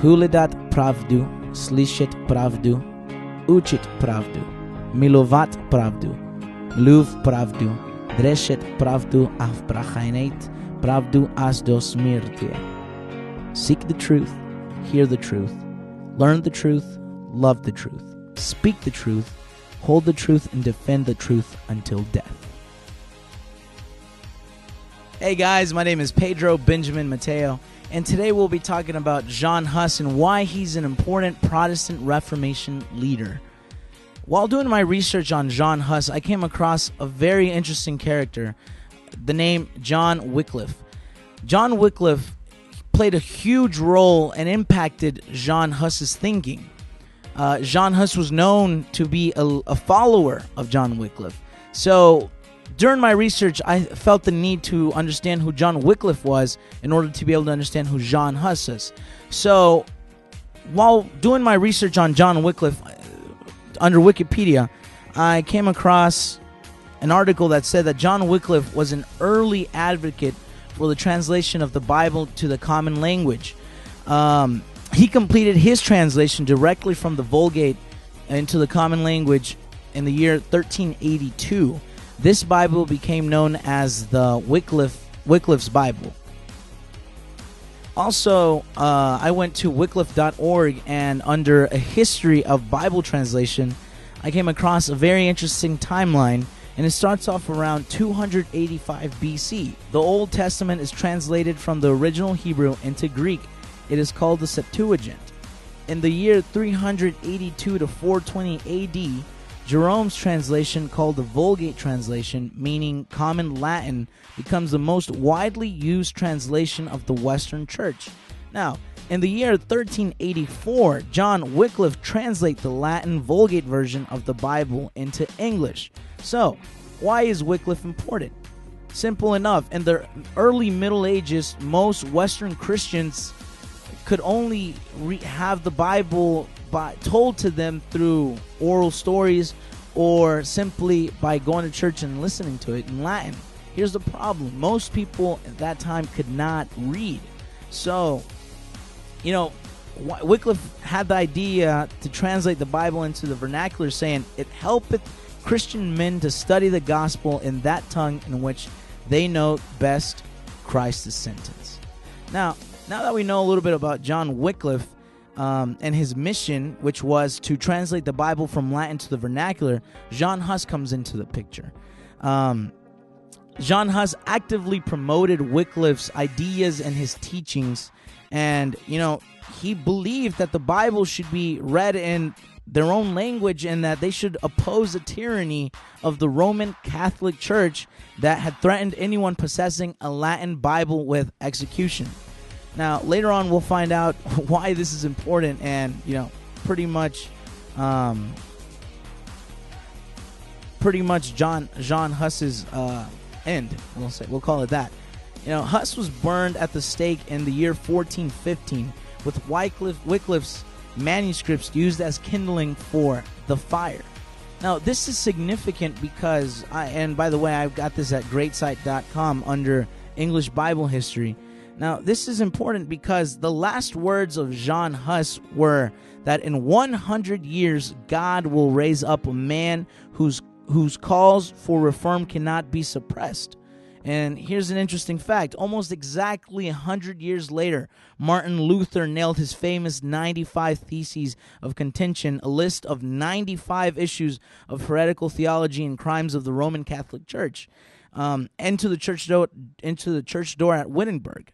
Huledat pravdu, slishet pravdu, uchit pravdu, milovat pravdu, luv pravdu, dreshet pravdu avbrachainet, pravdu asdos mirtie. Seek the truth, hear the truth, learn the truth, love the truth, speak the truth, hold the truth, and defend the truth until death. Hey guys, my name is Pedro Benjamin Mateo, and today we'll be talking about Jan Hus and why he's an important Protestant Reformation leader. While doing my research on Jan Hus, I came across a very interesting character, the name John Wycliffe. John Wycliffe played a huge role and impacted Jan Hus's thinking. Jan Hus was known to be a follower of John Wycliffe. So during my research, I felt the need to understand who John Wycliffe was in order to be able to understand who Jan Hus is. So while doing my research on John Wycliffe under Wikipedia, I came across an article that said that John Wycliffe was an early advocate for the translation of the Bible to the common language. He completed his translation directly from the Vulgate into the common language in the year 1382. This Bible became known as the Wycliffe's Bible. Also, I went to wycliffe.org, and under a history of Bible translation, I came across a very interesting timeline, and it starts off around 285 BC. The Old Testament is translated from the original Hebrew into Greek. It is called the Septuagint. In the year 382 to 420 AD, Jerome's translation, called the Vulgate translation, meaning common Latin, becomes the most widely used translation of the Western Church. Now, in the year 1384, John Wycliffe translates the Latin Vulgate version of the Bible into English. So, why is Wycliffe important? Simple enough. In the early Middle Ages, most Western Christians could only have the Bible told to them through oral stories or simply by going to church and listening to it in Latin. Here's the problem. Most people at that time could not read. So, Wycliffe had the idea to translate the Bible into the vernacular, saying, "It helpeth Christian men to study the gospel in that tongue in which they know best Christ's sentence." Now that we know a little bit about John Wycliffe and his mission, which was to translate the Bible from Latin to the vernacular, Jan Hus comes into the picture. Jan Hus actively promoted Wycliffe's ideas and his teachings, and he believed that the Bible should be read in their own language and that they should oppose the tyranny of the Roman Catholic Church that had threatened anyone possessing a Latin Bible with execution. Now, later on, we'll find out why this is important, and pretty much Jan Hus's end. We'll call it that. Hus was burned at the stake in the year 1415, with Wycliffe's manuscripts used as kindling for the fire. Now, this is significant because and by the way, I've got this at greatsite.com under English Bible History. Now, this is important because the last words of Jan Hus were that in 100 years, God will raise up a man whose calls for reform cannot be suppressed. And here's an interesting fact. Almost exactly 100 years later, Martin Luther nailed his famous 95 Theses of Contention, a list of 95 issues of heretical theology and crimes of the Roman Catholic Church, into the church door at Wittenberg.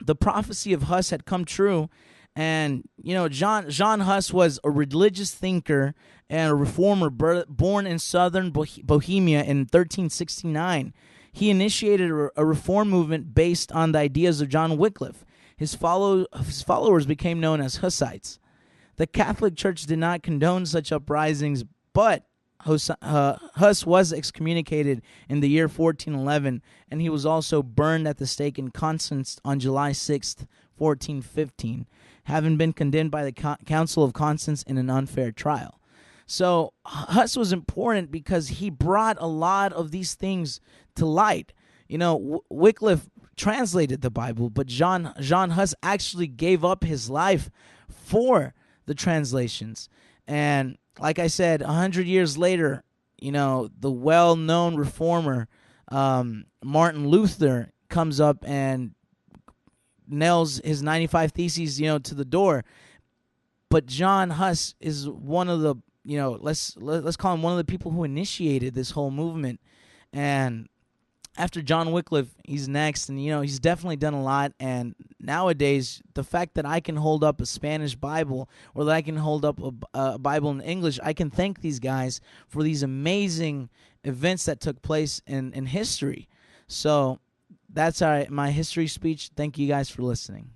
The prophecy of Hus had come true, and Jan Hus was a religious thinker and a reformer born in southern Bohemia in 1369. He initiated a reform movement based on the ideas of John Wycliffe. His followers became known as Hussites. The Catholic Church did not condone such uprisings, but Hus was excommunicated in the year 1411, and he was also burned at the stake in Constance on July 6th, 1415, having been condemned by the Council of Constance in an unfair trial. So Hus was important because he brought a lot of these things to light. Wycliffe translated the Bible, but Jan Hus actually gave up his life for the translations. And like I said, 100 years later, the well-known reformer Martin Luther comes up and nails his 95 Theses, to the door. But Jan Hus is one of the, let's call him one of the people who initiated this whole movement. And after John Wycliffe, he's next, and he's definitely done a lot. And nowadays, the fact that I can hold up a Spanish Bible or that I can hold up a Bible in English, I can thank these guys for these amazing events that took place in history. So that's my history speech. Thank you guys for listening.